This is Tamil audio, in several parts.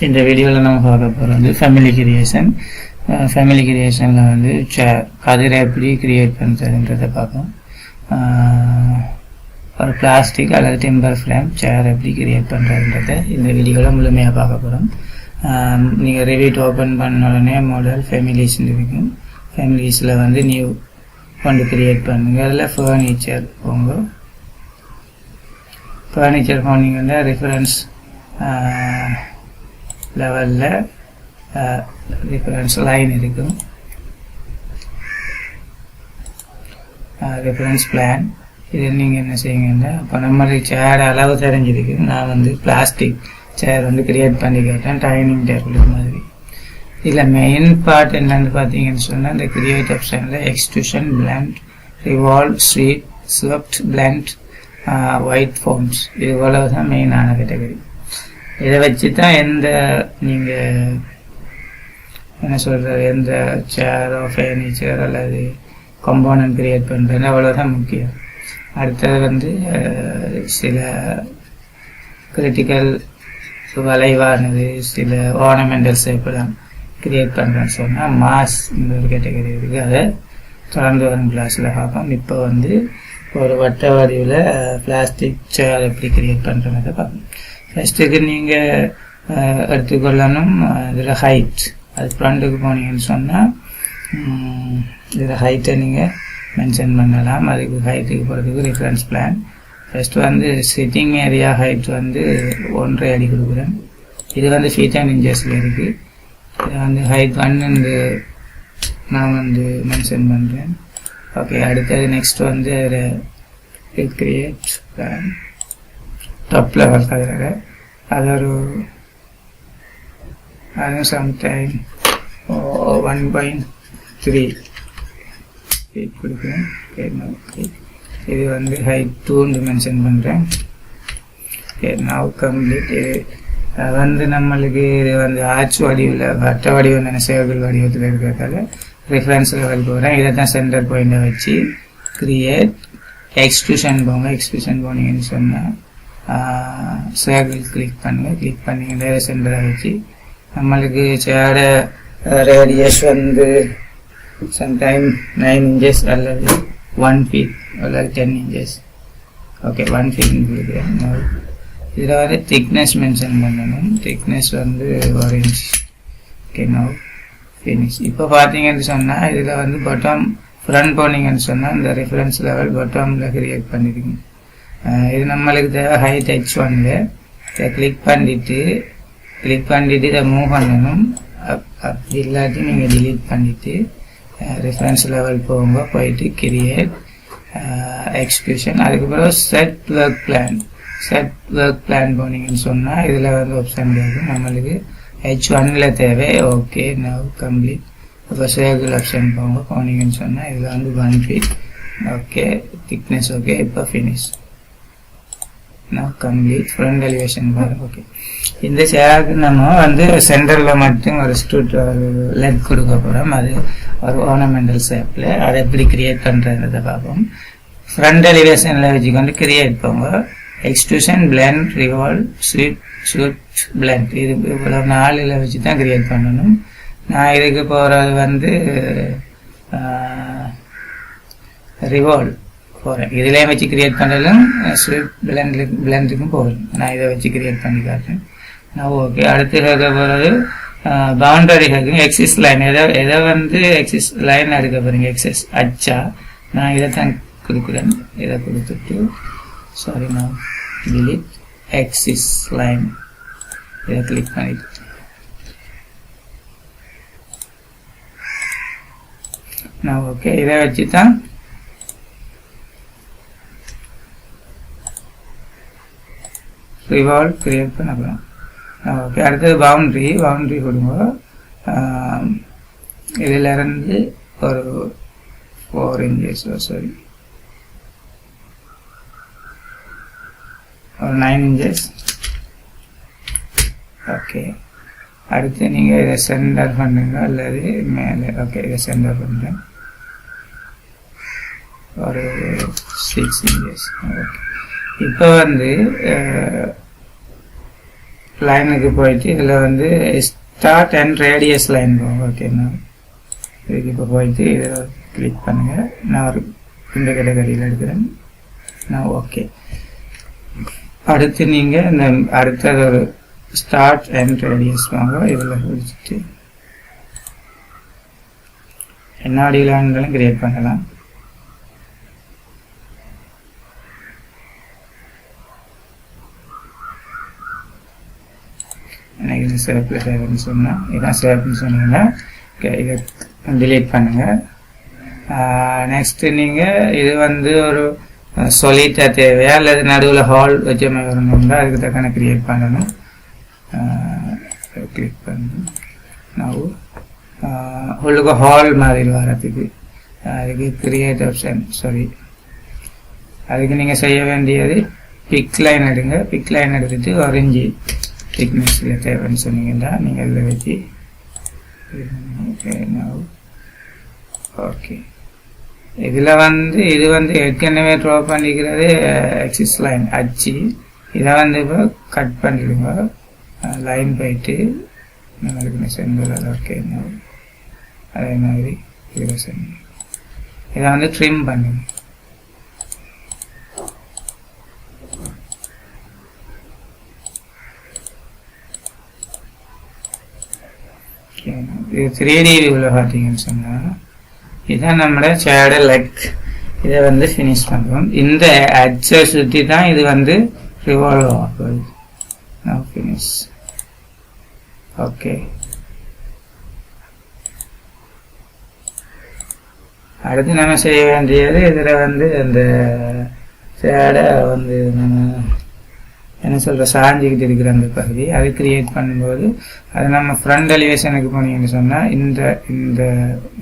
இந்த வீடியோவில் நம்ம பார்க்க போகிறது ஃபேமிலி கிரியேஷன். ஃபேமிலி கிரியேஷனில் வந்து கதிரை எப்படி கிரியேட் பண்ணுறதுன்றதை பார்ப்போம். ஒரு பிளாஸ்டிக் அல்லது டிம்பர் ஃப்ரேம் சேர் எப்படி கிரியேட் பண்ணுறதுன்றதை இந்த வீடியோவில் முழுமையாக பார்க்க போகிறோம். நீங்கள் ரெவிட் ஓப்பன் பண்ண உடனே மாடல் ஃபேமிலிஸ்ன்னு இருக்கும். ஃபேமிலிஸில் வந்து நியூ கொண்டு கிரியேட் பண்ணுங்க. அதில் ஃபர்னிச்சர் போங்க. ஃபர்னிச்சர் போனீங்கன்னா ரெஃபரன்ஸ் லெவலில் ரெஃபரன்ஸ் லைன் இருக்கும். ரெஃபரன்ஸ் பிளான் இது நீங்கள் என்ன செய்யுங்கன்னா, இப்போ நம்மளுக்கு சேர் அளவு தெரிஞ்சிருக்கு. நான் வந்து பிளாஸ்டிக் சேர் வந்து கிரியேட் பண்ணி கேட்டேன், டைனிங் டேபிள் மாதிரி. இதில் மெயின் பார்ட் என்னென்னு பார்த்தீங்கன்னு சொன்னால், இந்த கிரியேட் ஆப்ஷனில் extrusion, blend, revolve, sweep, swept, blend, ஒயிட் ஃபார்ம்ஸ் இது போல தான் மெயினான கேட்டகரி. இதை வச்சு தான் நீங்கள் என்ன சொல்கிறது, எந்த சேரோ ஃபர்னிச்சர் அல்லது கம்போனன்ட் கிரியேட் பண்ணுறது அவ்வளோதான் முக்கியம். அடுத்தது வந்து சில கிரிட்டிக்கல் வளைவானது சில ஆர்னமெண்டல் ஷேப்லாம் கிரியேட் பண்ணுறேன்னு சொன்னால் மாஸ் இந்த ஒரு கேட்டகரி இருக்குது. அதை தொடர்ந்து வரும் கிளாஸில் பார்ப்போம். இப்போ வந்து ஒரு வட்ட வடிவில் பிளாஸ்டிக் சேர் எப்படி கிரியேட் பண்ணுறதை பார்ப்போம். ஃபஸ்ட்டுக்கு நீங்கள் எடுத்துக்கொள்ளணும் இதில் ஹைட். அது ஃப்ரண்ட்டுக்கு போனீங்கன்னு சொன்னால் இதில் ஹைட்டை நீங்கள் மென்ஷன் பண்ணலாம். அதுக்கு ஹைட்டுக்கு போகிறதுக்கு ரெஃபரன்ஸ் பிளான். ஃபஸ்ட்டு வந்து சிட்டிங் ஏரியா ஹைட் வந்து 1.5 அடி கொடுக்குறேன். இது வந்து ஃபீட் அண்ட் இன்ச்சஸில் இருக்குது. இதை வந்து ஹைட் 1 நான் வந்து மென்ஷன் பண்ணுறேன். ஓகே, அடுத்தது நெக்ஸ்ட் வந்து கிரியேட் பிளான் டாப் லெவல் கதிராக அது ஒரு அதுவும் சம்டைம் 1.3 கொடுக்குறேன். இது வந்து ஹைட் 2 மென்ஷன் பண்ணுறேன். Now complete. இது வந்து நம்மளுக்கு இது வந்து ஆர்ச் வடிவில் வட்ட வடிவம் சேவல் வடிவத்தில் இருக்கிறதால ரெஃபரன்ஸ் லெவல் போகிறேன். இதை தான் சென்டர் பாயிண்டை வச்சு கிரியேட் எக்ஸ்ட்ரூஷன் போங்க. எக்ஸ்ட்ரூஷன் போனீங்கன்னு சொன்னால் சர்க்கிள் கிளிக் பண்ணுங்கள். கிளிக் பண்ணிங்கன்னா சென்டரை வச்சு நம்மளுக்கு சேர ரேடியஸ் வந்து சம்டைம் 9 inches அல்லது 1 feet அல்லது 10 inches. ஓகே, 1 feet கொடுக்குறேன். இதில் வந்து திக்னஸ் மென்ஷன் பண்ணணும். திக்னஸ் வந்து 1 inch. Okay, now finish. இப்போ பார்த்தீங்கன்னு சொன்னால் இதில் வந்து பாட்டம் ஃப்ரண்ட் போனீங்கன்னு சொன்னால் இந்த ரெஃபரன்ஸ் லெவல் பாட்டமில் கிரியேட் பண்ணியிருக்கீங்க. இது நம்மளுக்கு தேவை ஹைட் H1ல. இதை கிளிக் பண்ணிவிட்டு இதை மூவ் பண்ணணும். அப்படி இல்லாட்டி நீங்கள் டிலீட் பண்ணிவிட்டு ரெஃபரன்ஸ் லெவல் போங்க. போயிட்டு கிரியேட் எக்ஸ்கியூஷன். அதுக்கப்புறம் செட் ஒர்க் பிளான் போனீங்கன்னு சொன்னால் இதில் வந்து ஆப்ஷன் இருக்கும். நம்மளுக்கு H1ல தேவை. Okay, now complete. இப்போ சர்க்கிள் ஆப்ஷன் போனீங்கன்னு சொன்னால் இதில் வந்து 1 feet. Okay, thickness okay. இப்போ finish. Now complete. Front elevation பாருங்க. ஓகே, இந்த சேருக்கு நம்ம வந்து சென்டரில் மட்டும் ஒரு லெக் கொடுக்க போகிறோம். அது ஒரு ஆர்னமெண்டல் ஷேப்பில். அதை எப்படி கிரியேட் பண்ணுறதை பார்ப்போம். ஃப்ரண்ட் எலிவேஷனில் வச்சுக்கொண்டு கிரியேட் போங்க. Extrusion, blend, revolve, sweep, blend இது இவ்வளோ 4 வச்சு தான் கிரியேட் பண்ணணும். நான் இதுக்கு போகிறது வந்து ரிவால்வ் போகிறேன். இதிலே வச்சு கிரியேட் பண்ணலும் ஸ்வீப் பிளெண்டுக்கும் போகிறேன். நான் இதை வச்சு கிரியேட் பண்ணி காட்டுறேன். நான் ஓகே. அடுத்து கேட்க போகிறது பவுண்டரி கேட்குங்க. எக்ஸிஸ் லைன் எதை வந்து எக்ஸிஸ் லைன் எடுக்க போகிறீங்க. எக்ஸஸ் அச்சா நான் இதை தான் கொடுக்குறேன். இதை கொடுத்துட்டு நான் டிலீட் எக்ஸிஸ் லைன் இதை கிளிக் பண்ணிட்டு நான் ஓகே. இதை வச்சு தான் ரிவால்வ் கிரியேட் பண்ண போகிறோம். ஓகே, அடுத்தது பவுண்ட்ரி கொடுங்க. இதிலிருந்து ஒரு 4 inches ஒரு 9 inches. ஓகே, அடுத்து நீங்கள் இதை சென்டர் பண்ணுங்க அல்லது மேலே. ஓகே, இதை சென்டர் பண்ணுறேன். ஒரு 6 inches. ஓகே, இப்போ வந்து லைனுக்கு போயிட்டு இதில் வந்து ஸ்டார்ட் அண்ட் ரேடியஸ் லைன் போகும். ஓகேண்ணா, இதுக்கு இப்போ போயிட்டு இதை கிளிக் பண்ணுங்கள். நான் ஒரு இந்த கேட்டகரியில் எடுக்கிறேன். நான் ஓகே. அடுத்து நீங்கள் இந்த அடுத்தது ஒரு ஸ்டார்ட் அண்ட் ரேடியஸ் வாங்க. இதில் பிடிச்சிட்டு என்ன வடிவிலானாலும் கிரியேட் பண்ணலாம். எனக்கு இது சேப்பில் சேவ்னு சொன்னால் இதான் சேவ்னு சொன்னீங்கன்னா இதை டிலீட் பண்ணுங்கள். நெக்ஸ்ட்டு நீங்கள் இது வந்து ஒரு சொல்லிட்டா தேவையா அல்லது நடுவில் ஹால் வச்ச மாதிரி வரணும்னா அதுக்கு தக்கன கிரியேட் பண்ணணும். கிளிக் பண்ணணும். நான் உங்களுக்கு ஹால் மாதிரி வரதுக்கு அதுக்கு கிரியேட் ஆப்ஷன் அதுக்கு நீங்கள் செய்ய வேண்டியது பிக் லைன் எடுங்க. பிக் லைன் எடுத்துட்டு ஆரஞ்சு திக்னஸில் தேவைன்னு சொன்னீங்கன்னா நீங்கள் இதில் வச்சு ஓகே. இதில் வந்து இது வந்து ஏற்கனவே ட்ரா பண்ணிக்கிறது எக்ஸிஸ் லைன் அச்சு. இதை வந்து இப்போ கட் பண்ணிடுங்க. லைன் போயிட்டு நம்மளுக்கு சென்டர் ஓகே. அதே மாதிரி இதில் செஞ்சு இதை வந்து ட்ரிம் பண்ணுங்க. இது 3D வியூவில் பார்த்தீங்கன்னு சொன்னால் இதுதான் நம்மளோட ஷேடோ லெக். இதை வந்து ஃபினிஷ் பண்ணுவோம். இந்த அச்சை சுற்றி தான் இது வந்து ரிவால்வ் ஆகுது. நான் ஃபினிஷ் ஓகே. அடுத்து நம்ம செய்ய வேண்டியது இதில் வந்து அந்த ஷேடை வந்து நம்ம என்ன சொல்கிற சாஞ்சிக்கிட்டு இருக்கிற அந்த பகுதி அது கிரியேட் பண்ணும்போது அது நம்ம ஃப்ரண்ட் எலிவேஷனுக்கு போனீங்கன்னு சொன்னால் இந்த இந்த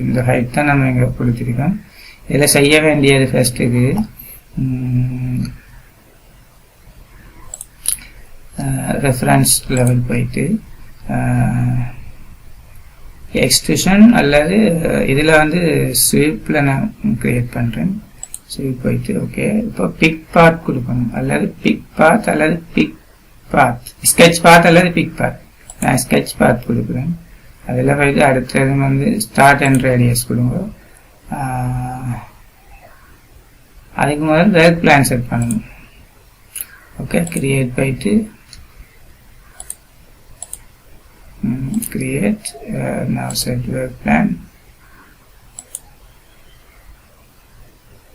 இந்த ஹைட் தான் நம்ம இங்கே கொடுத்துருக்கோம். இதில் செய்ய வேண்டியது ஃபஸ்ட்டுக்கு ரெஃபரன்ஸ் லெவல் போயிட்டு எக்ஸ்ட்ரூஷன் அல்லது இதில் வந்து ஸ்வீப்பில் நான் கிரியேட் பண்ணுறேன். ஸ்வீப் போயிட்டு ஓகே. இப்போ பிக் பாத் கொடுக்கணும் அல்லது பிக் பாத் அல்லது பிக் பாத் ஸ்கெட்ச் பாத் அல்லது பிக் பாத். நான் ஸ்கெட்ச் பாத் கொடுக்குறேன். அதில் போயிட்டு அடுத்தது வந்து ஸ்டார்ட் அண்ட் ரேடியஸ் கொடுங்க. அதுக்கு முதல்ல ஒர்க் பிளான் செட் பண்ணணும். ஓகே, கிரியேட் போயிட்டு create now set work plan.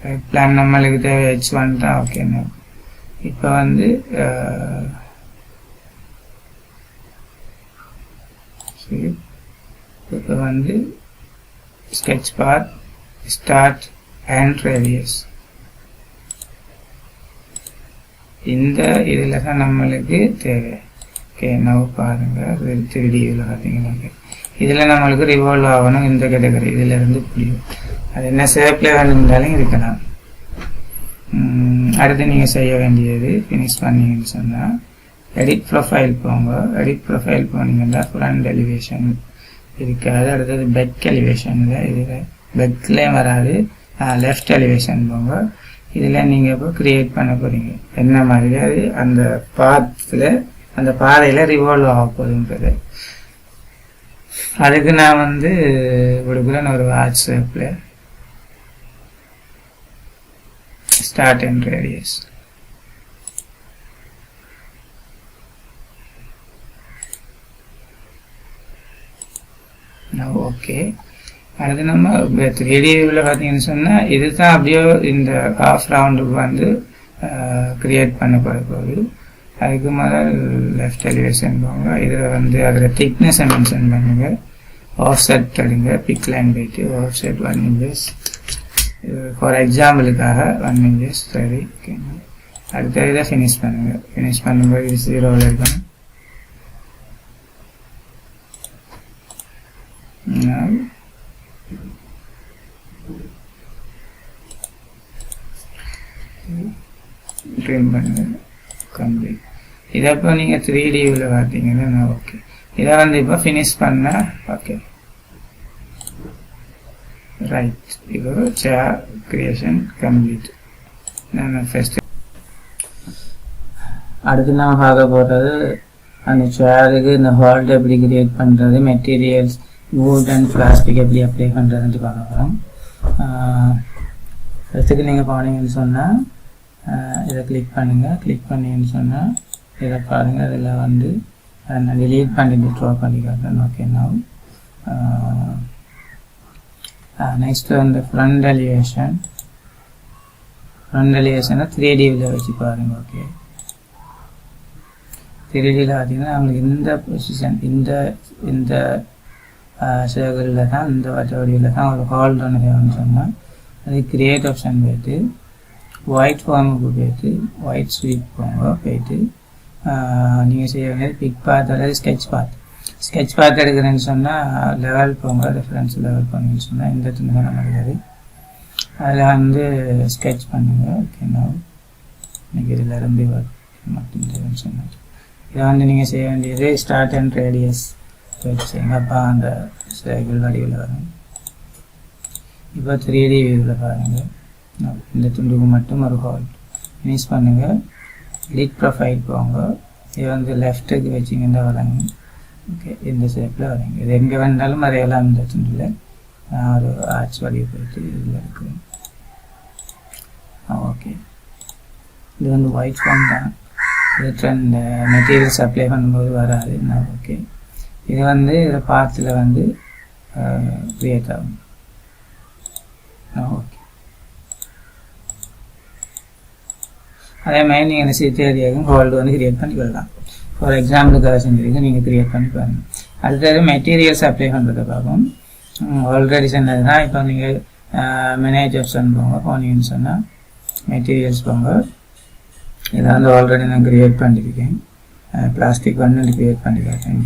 work plan நம்மளுக்கு தேவை h1 தான். ஓகே, இப்போ வந்து இப்போ வந்து sketch path start and radius இந்த இதில் தான் நம்மளுக்கு தேவை. ஓகே, நவ் பாருங்கள் 3D வியூவில் பார்த்தீங்கன்னா இதில் நம்மளுக்கு ரிவால்வ் ஆகணும். இந்த கேட்டகரி இதில் இருந்து புரியும். அது என்ன ஷேப்பில் வேணும்னாலும் இருக்கலாம். அடுத்து நீங்கள் செய்ய வேண்டியது ஃபினிஷ் பண்ணிங்கன்னு சொன்னால் எடிட் ப்ரொஃபைல் போங்க. எடிட் ப்ரொஃபைல் போனீங்கன்னா ஃப்ரண்ட் எலிவேஷன் இருக்காது. அடுத்தது பெக் எலிவேஷனில் இதில் பெக்லேயும் வராது. லெஃப்ட் எலிவேஷன் போங்க. இதில் நீங்கள் இப்போ கிரியேட் பண்ண போகிறீங்க என்ன மாதிரி அது அந்த பாத்தில் அந்த பாதையில் ரிவால்வ் ஆக போகுதுன்றது. அதுக்கு நான் வந்து கொடுக்குறேன் ஒரு வாட்ச் ஷேப்பில் ஸ்டார்ட் அண்ட் ரேடியஸ். ஓகே, அடுத்து நம்ம 3D வியூவில் பார்த்தீங்கன்னு சொன்னால் இதுதான் அப்படியே இந்த ஹாஃப் ரவுண்டுக்கு வந்து கிரியேட் பண்ணப்பட போகுது. அதுக்கு முதல் லெஃப்ட் எலிவேஷன் போங்க. இதில் வந்து அதில் திக்னஸை மென்ஷன் பண்ணுங்க. ஆஃப் செட் எடுங்க. பிக் லைன் போயிட்டு ஆஃப் செட் 1 inches. ஃபார் எக்ஸாம்பிளுக்காக 1 inches. சரி, ஓகேங்க. அடுத்த இதை ஃபினிஷ் பண்ணுங்க. ஃபினிஷ் பண்ணும்போது இது 0வில் இருக்கணும். ட்ரிம் பண்ணுங்க. கம்ப்ளீட். இதை இப்போ நீங்கள் 3D வியூவில் பார்த்தீங்கன்னா ஓகே. இதை வந்து இப்போ ஃபினிஷ் பண்ண ஓகே ரைட். இப்போ சேர் கிரியேஷன் கம்ப்ளீட். நான் ஃபஸ்ட்டு அடுத்து நான் பார்க்க போகிறது அந்த சேருக்கு இந்த ஹோல்டர் எப்படி கிரியேட் பண்ணுறது, மெட்டீரியல்ஸ் wood அண்ட் பிளாஸ்டிக் எப்படி அப்ளை பண்ணுறதுன்ட்டு பார்க்க போகிறோம். ஃபஸ்ட்டுக்கு நீங்கள் போனீங்கன்னு சொன்னால் இதை கிளிக் பண்ணுங்கள். கிளிக் பண்ணிங்கன்னு சொன்னால் இதை பாருங்கள். இதில் வந்து நான் delete பண்ணிட்டு ட்ரா பண்ணி காட்டுறேன். ஓகே, நான் நெக்ஸ்ட்டு வந்து ஃப்ரண்ட் எலிவேஷன். ஃப்ரண்ட் எலிவேஷனை 3D வச்சு பாருங்கள். ஓகே, 3Dயில் பார்த்தீங்கன்னா அவங்களுக்கு இந்த பொசிஷன் இந்த சர்க்கிளில் தான், இந்த வடிவில் தான் ஒரு ஹோல்ட் ஒன்று தேவைன்னு சொன்னால் அது கிரியேட் ஆப்ஷன் போய்ட்டு ஒயிட் ஃபார்முக்கு போய்ட்டு ஒயிட் ஸ்வீப் போங்க. போய்ட்டு நீங்கள் செய்ய வேண்டியது பிக் பாத் அல்லது ஸ்கெட்ச் பாத் எடுக்கிறேன்னு சொன்னால் லெவல் போங்க. ரெஃபரன்ஸ் லெவல் போனீங்கன்னு சொன்னால் இந்த துணி தான் நம்ம எடுக்கிறது. அதில் வந்து ஸ்கெட்ச் பண்ணுங்க. ஓகே, நான் இன்றைக்கி இதில் இருந்து மட்டும் தேவைன்னு சொன்னேன். இதை வந்து நீங்கள் செய்ய வேண்டியது ஸ்டார்ட் அண்ட் ரேடியஸ் செய்யுங்க. அப்போ அந்த சைக்கிள் வடிவில் வரும். இப்போ 3D வியூவில் பாருங்கள். இந்த துண்டுக்கு மட்டும் ஒரு ஹோல்ட் ஃபினிஷ் பண்ணுங்கள். எடிட் ப்ரொஃபைல் போங்க. இது வந்து லெஃப்ட்டுக்கு வச்சிங்கன்னா வராங்க. ஓகே, இந்த ஷேப்பில் வராங்க. இது எங்கே வேண்டாலும் வரையலாம். இந்த துண்டில் ஒரு ஆர்ச் வழியை போயிட்டு இதில் இருக்குது. ஓகே, இது வந்து ஒயிட் ஃபார்ம் தான். இது ட்ரெண்ட் மெட்டீரியல்ஸ் அப்ளை பண்ணும்போது வராது. ஓகே, இது வந்து இதில் பார்ட்ஸில் வந்து க்ரியேட் ஆகும். ஓகே, அதே மாதிரி நீங்கள் என்ன செய்ய தேவையாகும் ஹோல்டு வந்து கிரியேட் பண்ணி கொள்ளலாம். ஃபார் எக்ஸாம்பிளுக்காக செஞ்சுருக்கு நீங்கள் கிரியேட் பண்ணி பாருங்கள். அடுத்தது மெட்டீரியல்ஸ் அப்ளை பண்ணுறதை பார்ப்போம். ஆல்ரெடி சொன்னது தான். இப்போ நீங்கள் மேனேஜ் ஆப்ஷன் போங்க. போனீங்கன்னு சொன்னால் மெட்டீரியல்ஸ் போங்க. இதை வந்து ஆல்ரெடி நான் கிரியேட் பண்ணியிருக்கேன். பிளாஸ்டிக் வந்து கிரியேட் பண்ணி காட்டேன்.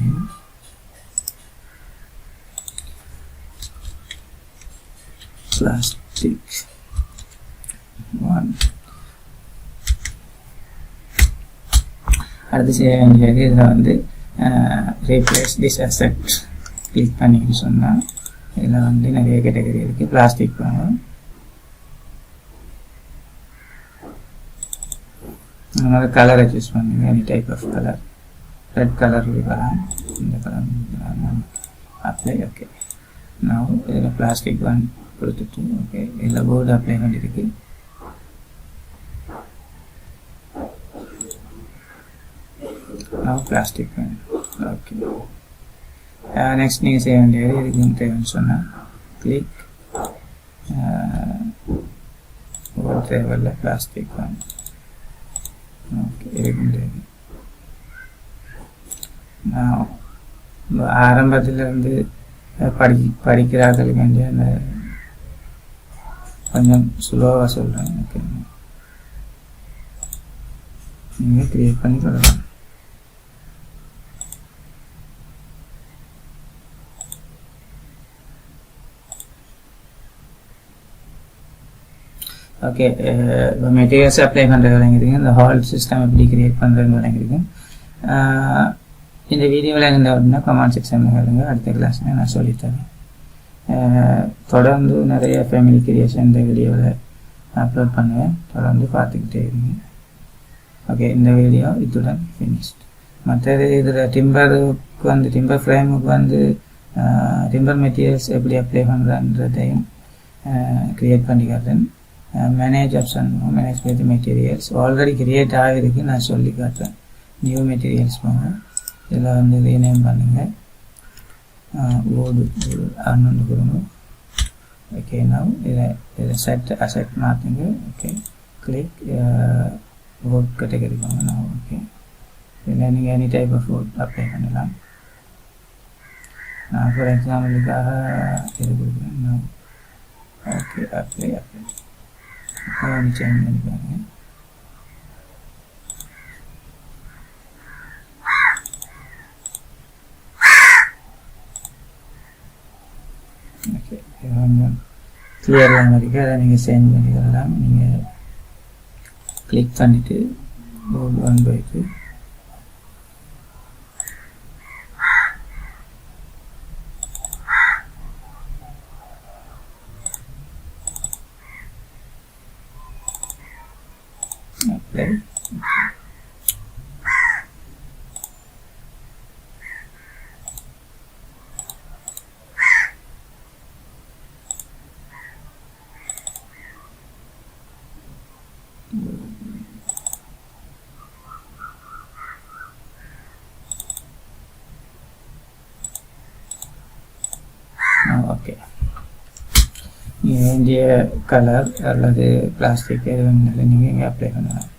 பிளாஸ்டிக் 1. அடுத்து செய்ய வேண்டியது இதில் வந்து ரீப்ளேஸ் திஸ் அசெட் கிளிக் பண்ணின்னு சொன்னால் இதில் வந்து நிறைய கேட்டகரி இருக்குது. பிளாஸ்டிக் போங்க. அதனால் கலரை சூஸ் பண்ணுங்க. Any type of colour. Red colour கொடுக்கலாம், இந்த கலர் கொடுக்கலாம். அப்ளை. ஓகே, நான் இதில் பிளாஸ்டிக் 1 கொடுத்துட்டு ஓகே இதில் போர்டு அப்ளை பண்ணியிருக்கு. Plastic pen. ஓகே, நெக்ஸ்ட் நீங்கள் செய்ய வேண்டியது இதுக்கு தேவைன்னு சொன்னால் கிளிக் ஒரு தேவையில்லை பிளாஸ்டிக் பென். ஓகே, இதுக்கும் தேவை. நான் ஆரம்பத்திலேருந்து படிக்கிறார்களுக்கு வேண்டிய அந்த கொஞ்சம் ஸ்லோவாக சொல்கிறேன். ஓகே, நீங்கள் கிரியேட் பண்ணி கொள்ளலாம். ஓகே, இப்போ மெட்டீரியல்ஸ் அப்ளை பண்ணுறது விளங்கிருக்கு. இந்த ஹால் சிஸ்டம் எப்படி கிரியேட் பண்ணுறதுன்னு விளங்கிருக்கு. இந்த வீடியோவில் இருந்தால் அப்படின்னா கமெண்ட் செக்ஷனில் கேளுங்க. அடுத்த கிளாஸில் நான் சொல்லித்தரேன். தொடர்ந்து நிறைய ஃபேமிலி கிரியேஷன் இந்த வீடியோவில் அப்லோட் பண்ணுவேன். தொடர்ந்து பார்த்துக்கிட்டே இருங்க. ஓகே, இந்த வீடியோ இத்துடன் ஃபினிஷ்ட். மற்றது இதில் டிம்பருக்கு வந்து டிம்பர் ஃப்ரேமுக்கு வந்து டிம்பர் மெட்டீரியல்ஸ் எப்படி அப்ளை பண்ணுறன்றதையும் க்ரியேட் பண்ணி காட்டுறேன். Manage option manage with materials already create ஆகிருக்கு. நான் சொல்லி காட்டுறேன். நியூ மெட்டீரியல்ஸ் போங்க. இதில் வந்து ரீநேம் பண்ணுங்கள். ஓடு அன்னு கொடுங்க. ஓகே, நான் இதை செட் மாற்றுங்க. ஓகே, கிளிக் ஓட் கேட்டகரி போங்க. நான் ஓகே, இதில் நீங்கள் எனி டைப் ஆஃப் ஓட் அப்ளை பண்ணலாம். நான் ஃபார் எக்ஸாம்பிளுக்காக இது கொடுக்குறேன். நான் ஓகே அப்ளை சேஞ்ச் பண்ணிப்பாங்க. ஓகே, கொஞ்சம் கிளியராக இருக்குது. அதை நீங்கள் சேஞ்ச் பண்ணிக்கலாம். நீங்கள் கிளிக் பண்ணிவிட்டு போர்டு 1/2 அப்ளை. ஓகே, வேண்டிய கலர் அல்லது பிளாஸ்டிக் எது வேணாலும் நீங்கள் இங்கே அப்ளை பண்ணலாம்.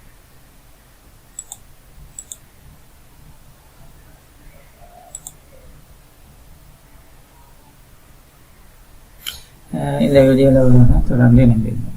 இந்த வீடியோவில் தொடர்ந்து இணைந்திருக்கோம்.